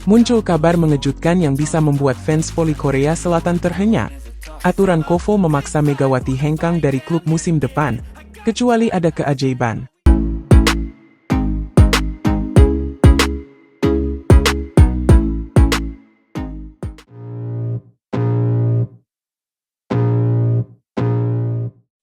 Muncul kabar mengejutkan yang bisa membuat fans voli Korea Selatan terhenyak. Aturan KOFO memaksa Megawati hengkang dari klub musim depan, kecuali ada keajaiban.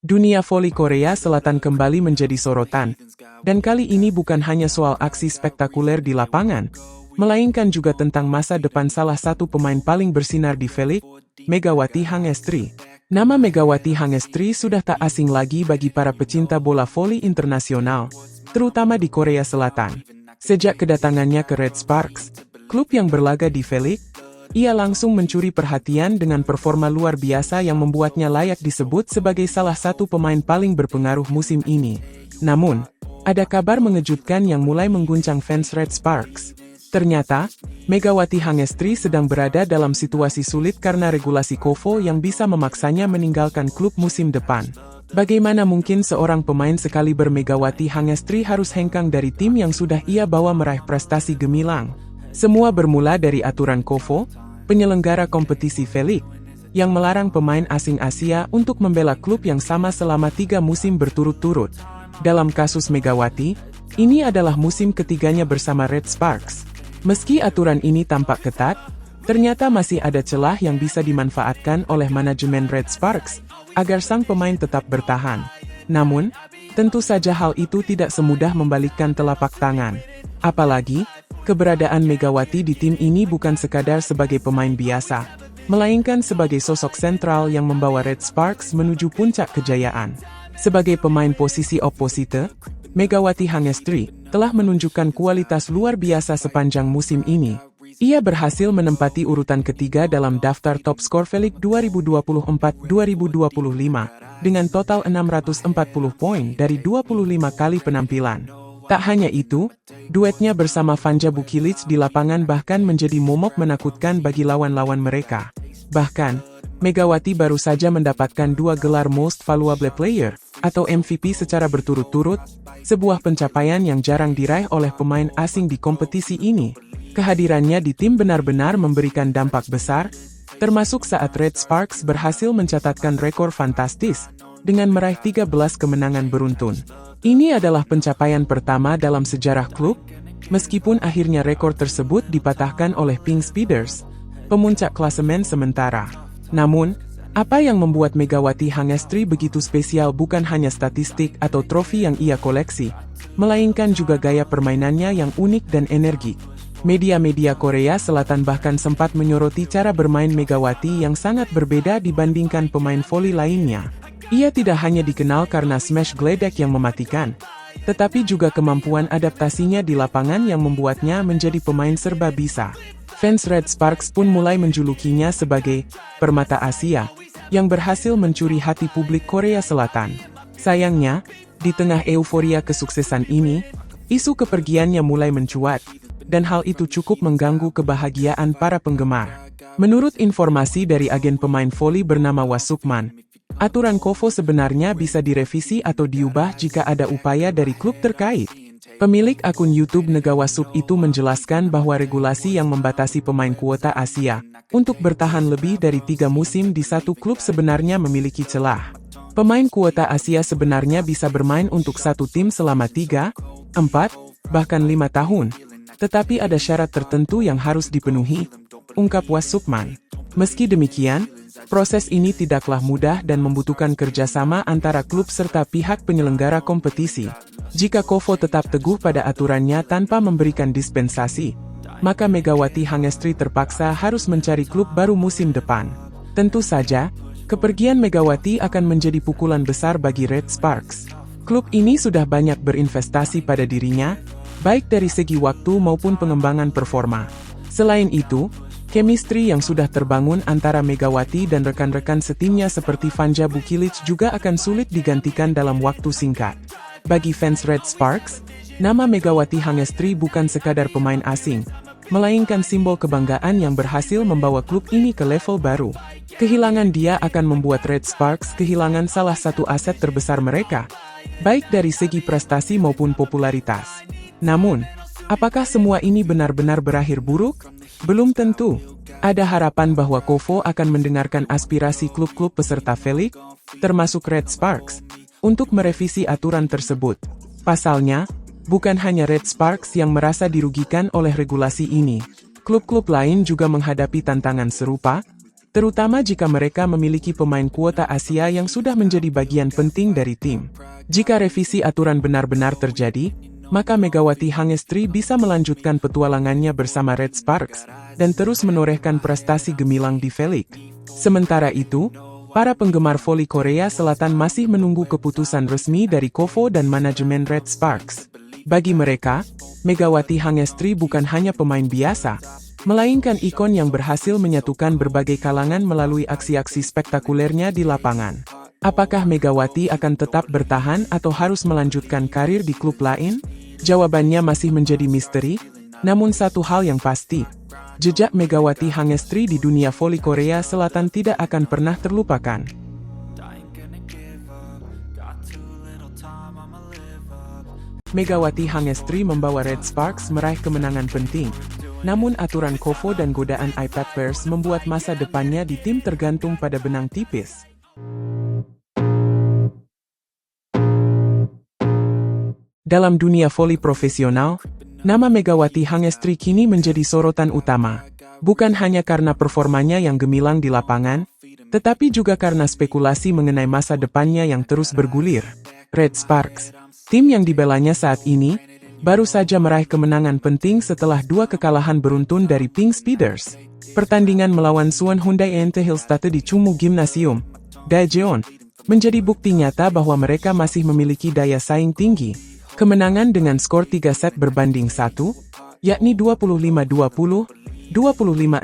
Dunia voli Korea Selatan kembali menjadi sorotan, dan kali ini bukan hanya soal aksi spektakuler di lapangan, melainkan juga tentang masa depan salah satu pemain paling bersinar di V-League, Megawati Hangestri. Nama Megawati Hangestri sudah tak asing lagi bagi para pecinta bola voli internasional, terutama di Korea Selatan. Sejak kedatangannya ke Red Sparks, klub yang berlaga di V-League, ia langsung mencuri perhatian dengan performa luar biasa yang membuatnya layak disebut sebagai salah satu pemain paling berpengaruh musim ini. Namun, ada kabar mengejutkan yang mulai mengguncang fans Red Sparks. Ternyata, Megawati Hangestri sedang berada dalam situasi sulit karena regulasi KOFO yang bisa memaksanya meninggalkan klub musim depan. Bagaimana mungkin seorang pemain sekaliber Megawati Hangestri harus hengkang dari tim yang sudah ia bawa meraih prestasi gemilang? Semua bermula dari aturan KOFO, penyelenggara kompetisi V-League, yang melarang pemain asing Asia untuk membela klub yang sama selama 3 musim berturut-turut. Dalam kasus Megawati, ini adalah musim ketiganya bersama Red Sparks. Meski aturan ini tampak ketat, ternyata masih ada celah yang bisa dimanfaatkan oleh manajemen Red Sparks, agar sang pemain tetap bertahan. Namun, tentu saja hal itu tidak semudah membalikkan telapak tangan. Apalagi, keberadaan Megawati di tim ini bukan sekadar sebagai pemain biasa, melainkan sebagai sosok sentral yang membawa Red Sparks menuju puncak kejayaan. Sebagai pemain posisi oposite, Megawati Hangestri telah menunjukkan kualitas luar biasa sepanjang musim ini. Ia berhasil menempati urutan ketiga dalam daftar top skor V-League 2024-2025, dengan total 640 poin dari 25 kali penampilan. Tak hanya itu, duetnya bersama Vanja Bukilic di lapangan bahkan menjadi momok menakutkan bagi lawan-lawan mereka. Bahkan, Megawati baru saja mendapatkan 2 gelar Most Valuable Player, atau MVP secara berturut-turut, sebuah pencapaian yang jarang diraih oleh pemain asing di kompetisi ini. Kehadirannya di tim benar-benar memberikan dampak besar, termasuk saat Red Sparks berhasil mencatatkan rekor fantastis, dengan meraih 13 kemenangan beruntun. Ini adalah pencapaian pertama dalam sejarah klub, meskipun akhirnya rekor tersebut dipatahkan oleh Pink Speeders, pemuncak klasemen sementara. Namun, apa yang membuat Megawati Hangestri begitu spesial bukan hanya statistik atau trofi yang ia koleksi, melainkan juga gaya permainannya yang unik dan energik. Media-media Korea Selatan bahkan sempat menyoroti cara bermain Megawati yang sangat berbeda dibandingkan pemain voli lainnya. Ia tidak hanya dikenal karena smash geledek yang mematikan, tetapi juga kemampuan adaptasinya di lapangan yang membuatnya menjadi pemain serba bisa. Fans Red Sparks pun mulai menjulukinya sebagai permata Asia, yang berhasil mencuri hati publik Korea Selatan. Sayangnya, di tengah euforia kesuksesan ini, isu kepergiannya mulai mencuat, dan hal itu cukup mengganggu kebahagiaan para penggemar. Menurut informasi dari agen pemain voli bernama Wasukman, aturan KOFO sebenarnya bisa direvisi atau diubah jika ada upaya dari klub terkait. Pemilik akun YouTube Negawasup itu menjelaskan bahwa regulasi yang membatasi pemain kuota Asia untuk bertahan lebih dari 3 musim di satu klub sebenarnya memiliki celah. Pemain kuota Asia sebenarnya bisa bermain untuk satu tim selama 3, 4, bahkan 5 tahun. Tetapi ada syarat tertentu yang harus dipenuhi, ungkap Wasukman. Meski demikian, proses ini tidaklah mudah dan membutuhkan kerjasama antara klub serta pihak penyelenggara kompetisi. Jika KOFO tetap teguh pada aturannya tanpa memberikan dispensasi, maka Megawati Hangestri terpaksa harus mencari klub baru musim depan. Tentu saja, kepergian Megawati akan menjadi pukulan besar bagi Red Sparks. Klub ini sudah banyak berinvestasi pada dirinya, baik dari segi waktu maupun pengembangan performa. Selain itu, chemistry yang sudah terbangun antara Megawati dan rekan-rekan setimnya seperti Vanja Bukilic juga akan sulit digantikan dalam waktu singkat. Bagi fans Red Sparks, nama Megawati Hangestri bukan sekadar pemain asing, melainkan simbol kebanggaan yang berhasil membawa klub ini ke level baru. Kehilangan dia akan membuat Red Sparks kehilangan salah satu aset terbesar mereka, baik dari segi prestasi maupun popularitas. Namun, apakah semua ini benar-benar berakhir buruk? Belum tentu. Ada harapan bahwa Kovo akan mendengarkan aspirasi klub-klub peserta V-League, termasuk Red Sparks, untuk merevisi aturan tersebut. Pasalnya, bukan hanya Red Sparks yang merasa dirugikan oleh regulasi ini. Klub-klub lain juga menghadapi tantangan serupa, terutama jika mereka memiliki pemain kuota Asia yang sudah menjadi bagian penting dari tim. Jika revisi aturan benar-benar terjadi, maka Megawati Hangestri bisa melanjutkan petualangannya bersama Red Sparks, dan terus menorehkan prestasi gemilang di V-League. Sementara itu, para penggemar voli Korea Selatan masih menunggu keputusan resmi dari Kovo dan manajemen Red Sparks. Bagi mereka, Megawati Hangestri bukan hanya pemain biasa, melainkan ikon yang berhasil menyatukan berbagai kalangan melalui aksi-aksi spektakulernya di lapangan. Apakah Megawati akan tetap bertahan atau harus melanjutkan karir di klub lain? Jawabannya masih menjadi misteri, namun satu hal yang pasti, jejak Megawati Hangestri di dunia voli Korea Selatan tidak akan pernah terlupakan. Megawati Hangestri membawa Red Sparks meraih kemenangan penting, namun aturan Kovo dan godaan iPad Pairs membuat masa depannya di tim tergantung pada benang tipis. Dalam dunia voli profesional, nama Megawati Hangestri kini menjadi sorotan utama, bukan hanya karena performanya yang gemilang di lapangan, tetapi juga karena spekulasi mengenai masa depannya yang terus bergulir. Red Sparks, tim yang dibelanya saat ini, baru saja meraih kemenangan penting setelah 2 kekalahan beruntun dari Pink Speeders. Pertandingan melawan Suwon Hyundai NT Hillstate di Chungmu Gymnasium, Daejeon, menjadi bukti nyata bahwa mereka masih memiliki daya saing tinggi. Kemenangan dengan skor 3 set berbanding 1, yakni 25-20, 25-16,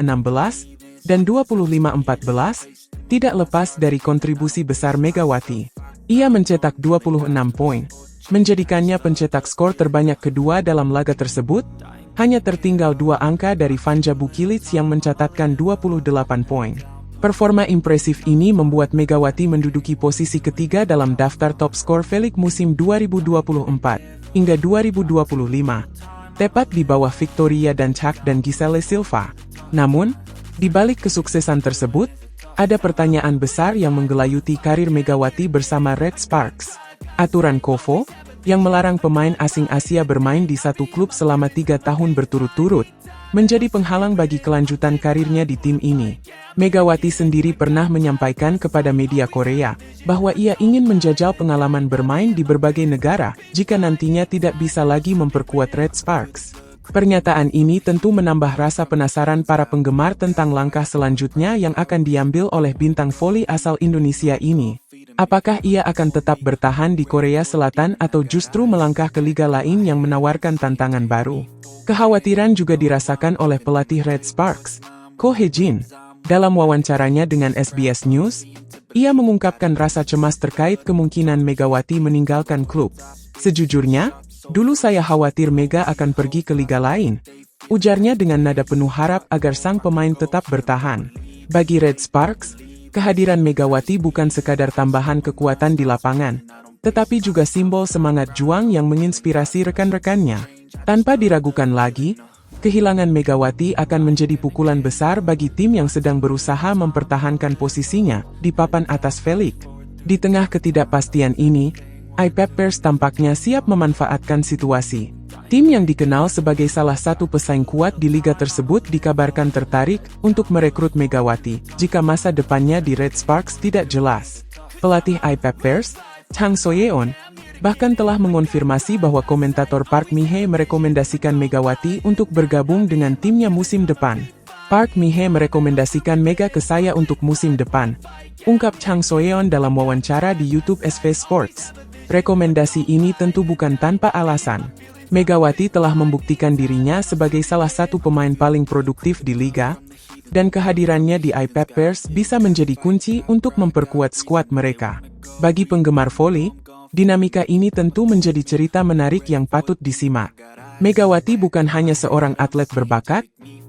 dan 25-14, tidak lepas dari kontribusi besar Megawati. Ia mencetak 26 poin, menjadikannya pencetak skor terbanyak kedua dalam laga tersebut, hanya tertinggal 2 angka dari Vanja Bukilic yang mencatatkan 28 poin. Performa impresif ini membuat Megawati menduduki posisi ketiga dalam daftar top skor V-League musim 2024 hingga 2025, tepat di bawah Victoria Danchak dan Giselle Silva. Namun, di balik kesuksesan tersebut, ada pertanyaan besar yang menggelayuti karir Megawati bersama Red Sparks. Aturan Kovo, yang melarang pemain asing Asia bermain di satu klub selama 3 tahun berturut-turut, menjadi penghalang bagi kelanjutan karirnya di tim ini. Megawati sendiri pernah menyampaikan kepada media Korea bahwa ia ingin menjajal pengalaman bermain di berbagai negara jika nantinya tidak bisa lagi memperkuat Red Sparks. Pernyataan ini tentu menambah rasa penasaran para penggemar tentang langkah selanjutnya yang akan diambil oleh bintang voli asal Indonesia ini. Apakah ia akan tetap bertahan di Korea Selatan atau justru melangkah ke liga lain yang menawarkan tantangan baru? Kekhawatiran juga dirasakan oleh pelatih Red Sparks, Ko Hye-jin. Dalam wawancaranya dengan SBS News, ia mengungkapkan rasa cemas terkait kemungkinan Megawati meninggalkan klub. Sejujurnya, dulu saya khawatir Mega akan pergi ke liga lain, ujarnya dengan nada penuh harap agar sang pemain tetap bertahan. Bagi Red Sparks, kehadiran Megawati bukan sekadar tambahan kekuatan di lapangan, tetapi juga simbol semangat juang yang menginspirasi rekan-rekannya. Tanpa diragukan lagi, kehilangan Megawati akan menjadi pukulan besar bagi tim yang sedang berusaha mempertahankan posisinya di papan atas V-League. Di tengah ketidakpastian ini, iPad Pairs tampaknya siap memanfaatkan situasi. Tim yang dikenal sebagai salah satu pesaing kuat di liga tersebut dikabarkan tertarik untuk merekrut Megawati jika masa depannya di Red Sparks tidak jelas. Pelatih iPad Pairs, Chang So-yeon, bahkan telah mengonfirmasi bahwa komentator Park Mi-hye merekomendasikan Megawati untuk bergabung dengan timnya musim depan. Park Mi-hye merekomendasikan Mega ke saya untuk musim depan, ungkap Chang So-yeon dalam wawancara di YouTube SV Sports. Rekomendasi ini tentu bukan tanpa alasan. Megawati telah membuktikan dirinya sebagai salah satu pemain paling produktif di liga, dan kehadirannya di iPad Pairs bisa menjadi kunci untuk memperkuat skuad mereka. Bagi penggemar voli, dinamika ini tentu menjadi cerita menarik yang patut disimak. Megawati bukan hanya seorang atlet berbakat,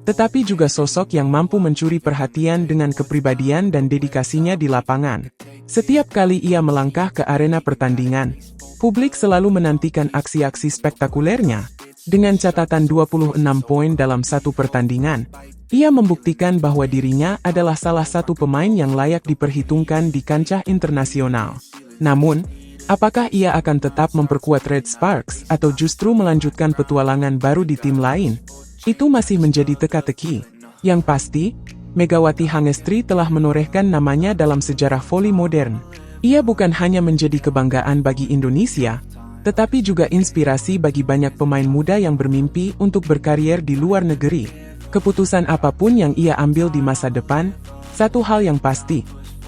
tetapi juga sosok yang mampu mencuri perhatian dengan kepribadian dan dedikasinya di lapangan. Setiap kali ia melangkah ke arena pertandingan, publik selalu menantikan aksi-aksi spektakulernya. Dengan catatan 26 poin dalam satu pertandingan, ia membuktikan bahwa dirinya adalah salah satu pemain yang layak diperhitungkan di kancah internasional. Namun, apakah ia akan tetap memperkuat Red Sparks atau justru melanjutkan petualangan baru di tim lain? Itu masih menjadi teka-teki. Yang pasti, Megawati Hangestri telah menorehkan namanya dalam sejarah voli modern. Ia bukan hanya menjadi kebanggaan bagi Indonesia, tetapi juga inspirasi bagi banyak pemain muda yang bermimpi untuk berkarier di luar negeri. Keputusan apapun yang ia ambil di masa depan, satu hal yang pasti,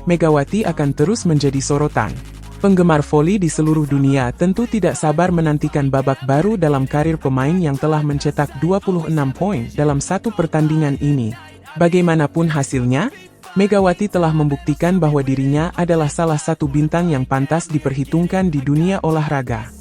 Megawati akan terus menjadi sorotan. Penggemar voli di seluruh dunia tentu tidak sabar menantikan babak baru dalam karir pemain yang telah mencetak 26 poin dalam satu pertandingan ini. Bagaimanapun hasilnya, Megawati telah membuktikan bahwa dirinya adalah salah satu bintang yang pantas diperhitungkan di dunia olahraga.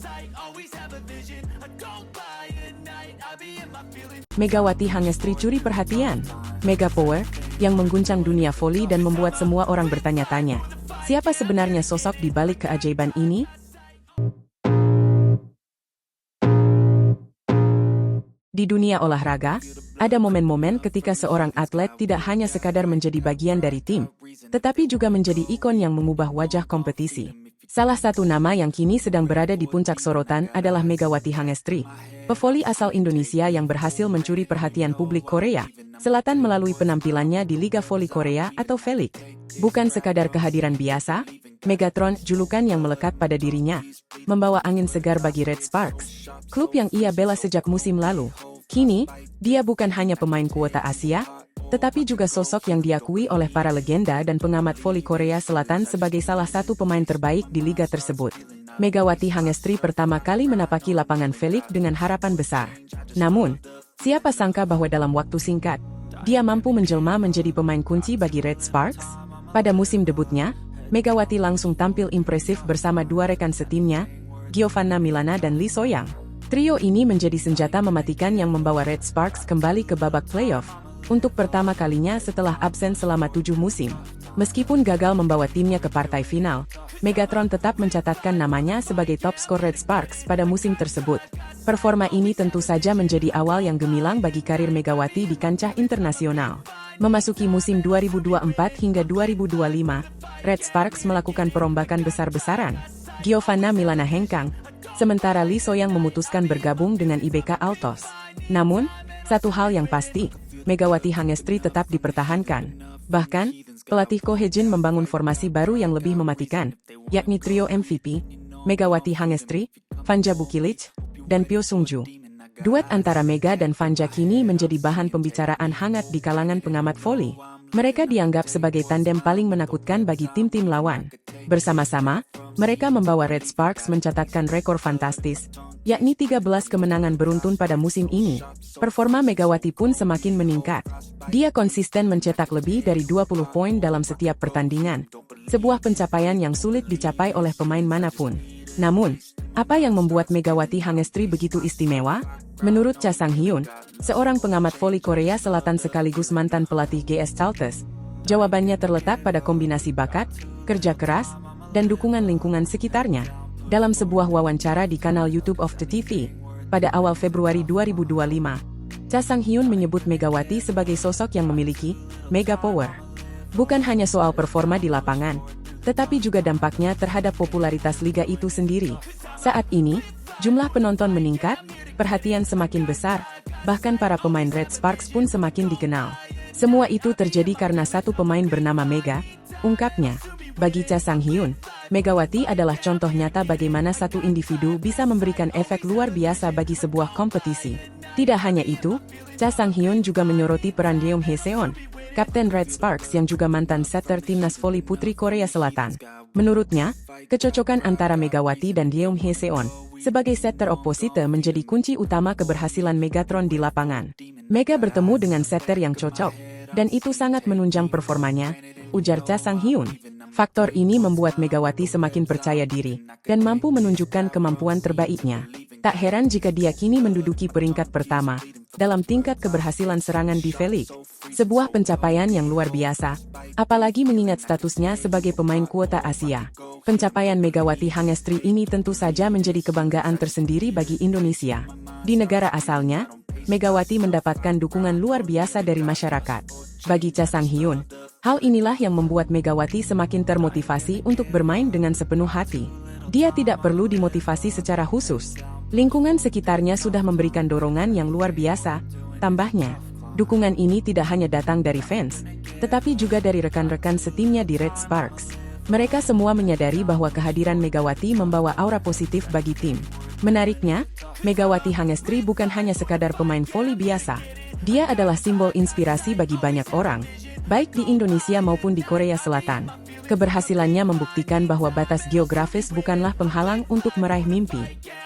Megawati Hangestri curi perhatian. Mega Power, yang mengguncang dunia voli dan membuat semua orang bertanya-tanya, siapa sebenarnya sosok di balik keajaiban ini? Di dunia olahraga, ada momen-momen ketika seorang atlet tidak hanya sekadar menjadi bagian dari tim, tetapi juga menjadi ikon yang mengubah wajah kompetisi. Salah satu nama yang kini sedang berada di puncak sorotan adalah Megawati Hangestri, pevoli asal Indonesia yang berhasil mencuri perhatian publik Korea Selatan melalui penampilannya di Liga Voli Korea atau VELIC. Bukan sekadar kehadiran biasa, Megatron, julukan yang melekat pada dirinya, membawa angin segar bagi Red Sparks, klub yang ia bela sejak musim lalu. Kini, dia bukan hanya pemain kuota Asia, tetapi juga sosok yang diakui oleh para legenda dan pengamat voli Korea Selatan sebagai salah satu pemain terbaik di liga tersebut. Megawati Hangestri pertama kali menapaki lapangan VELIC dengan harapan besar. Namun, siapa sangka bahwa dalam waktu singkat, dia mampu menjelma menjadi pemain kunci bagi Red Sparks? Pada musim debutnya, Megawati langsung tampil impresif bersama dua rekan setimnya, Giovanna Milana dan Lee Soyang. Trio ini menjadi senjata mematikan yang membawa Red Sparks kembali ke babak playoff untuk pertama kalinya setelah absen selama 7 musim. Meskipun gagal membawa timnya ke partai final, Megatron tetap mencatatkan namanya sebagai top skor Red Sparks pada musim tersebut. Performa ini tentu saja menjadi awal yang gemilang bagi karir Megawati di kancah internasional. Memasuki musim 2024 hingga 2025, Red Sparks melakukan perombakan besar-besaran. Giovanna Milana hengkang, sementara Lee Soyang memutuskan bergabung dengan IBK Altos. Namun, satu hal yang pasti, Megawati Hangestri tetap dipertahankan. Bahkan, pelatih Ko Hee-jin membangun formasi baru yang lebih mematikan, yakni trio MVP, Megawati Hangestri, Vanja Bukilic, dan Pyo Sung-ju. Duet antara Mega dan Vanja kini menjadi bahan pembicaraan hangat di kalangan pengamat voli. Mereka dianggap sebagai tandem paling menakutkan bagi tim-tim lawan. Bersama-sama, mereka membawa Red Sparks mencatatkan rekor fantastis, yakni 13 kemenangan beruntun pada musim ini. Performa Megawati pun semakin meningkat. Dia konsisten mencetak lebih dari 20 poin dalam setiap pertandingan, sebuah pencapaian yang sulit dicapai oleh pemain manapun. Namun, apa yang membuat Megawati Hangestri begitu istimewa? Menurut Cha Sang-hyun, seorang pengamat voli Korea Selatan sekaligus mantan pelatih GS Chalters, jawabannya terletak pada kombinasi bakat, kerja keras, dan dukungan lingkungan sekitarnya. Dalam sebuah wawancara di kanal YouTube of the TV, pada awal Februari 2025, Cha Sang-hyun menyebut Megawati sebagai sosok yang memiliki mega power. Bukan hanya soal performa di lapangan, tetapi juga dampaknya terhadap popularitas liga itu sendiri. Saat ini, jumlah penonton meningkat, perhatian semakin besar, bahkan para pemain Red Sparks pun semakin dikenal. Semua itu terjadi karena satu pemain bernama Mega, ungkapnya. Bagi Cha Sang-hyun, Megawati adalah contoh nyata bagaimana satu individu bisa memberikan efek luar biasa bagi sebuah kompetisi. Tidak hanya itu, Cha Sang-hyun juga menyoroti peran Yeom Hee-seon, kapten Red Sparks yang juga mantan setter timnas voli putri Korea Selatan. Menurutnya, kecocokan antara Megawati dan Yeom Hee-seon sebagai setter oposite menjadi kunci utama keberhasilan Megatron di lapangan. Mega bertemu dengan setter yang cocok, dan itu sangat menunjang performanya, ujar Cha Sang-hyun. Faktor ini membuat Megawati semakin percaya diri, dan mampu menunjukkan kemampuan terbaiknya. Tak heran jika dia kini menduduki peringkat pertama dalam tingkat keberhasilan serangan di VELIC. Sebuah pencapaian yang luar biasa, apalagi mengingat statusnya sebagai pemain kuota Asia. Pencapaian Megawati Hangestri ini tentu saja menjadi kebanggaan tersendiri bagi Indonesia. Di negara asalnya, Megawati mendapatkan dukungan luar biasa dari masyarakat. Bagi Cha Sang-hyun, hal inilah yang membuat Megawati semakin termotivasi untuk bermain dengan sepenuh hati. Dia tidak perlu dimotivasi secara khusus. Lingkungan sekitarnya sudah memberikan dorongan yang luar biasa. Tambahnya, dukungan ini tidak hanya datang dari fans, tetapi juga dari rekan-rekan setimnya di Red Sparks. Mereka semua menyadari bahwa kehadiran Megawati membawa aura positif bagi tim. Menariknya, Megawati Hangestri bukan hanya sekadar pemain voli biasa. Dia adalah simbol inspirasi bagi banyak orang, baik di Indonesia maupun di Korea Selatan. Keberhasilannya membuktikan bahwa batas geografis bukanlah penghalang untuk meraih mimpi.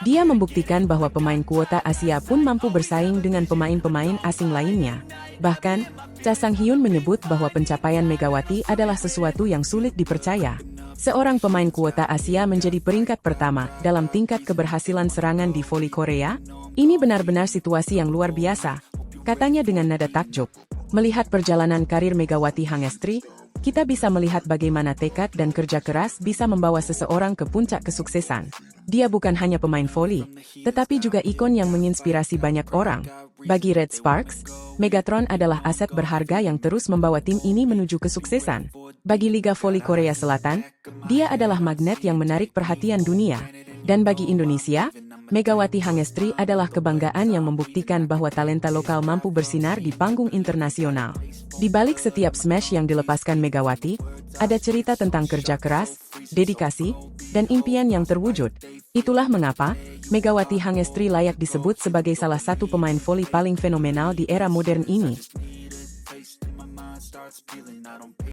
Dia membuktikan bahwa pemain kuota Asia pun mampu bersaing dengan pemain-pemain asing lainnya. Bahkan, Cha Sang-hyun menyebut bahwa pencapaian Megawati adalah sesuatu yang sulit dipercaya. Seorang pemain kuota Asia menjadi peringkat pertama dalam tingkat keberhasilan serangan di voli Korea. Ini benar-benar situasi yang luar biasa, katanya dengan nada takjub. Melihat perjalanan karir Megawati Hangestri, kita bisa melihat bagaimana tekad dan kerja keras bisa membawa seseorang ke puncak kesuksesan. Dia bukan hanya pemain voli, tetapi juga ikon yang menginspirasi banyak orang. Bagi Red Sparks, Megatron adalah aset berharga yang terus membawa tim ini menuju kesuksesan. Bagi Liga Voli Korea Selatan, dia adalah magnet yang menarik perhatian dunia. Dan bagi Indonesia, Megawati Hangestri adalah kebanggaan yang membuktikan bahwa talenta lokal mampu bersinar di panggung internasional. Di balik setiap smash yang dilepaskan Megawati, ada cerita tentang kerja keras, dedikasi, dan impian yang terwujud. Itulah mengapa Megawati Hangestri layak disebut sebagai salah satu pemain voli paling fenomenal di era modern ini.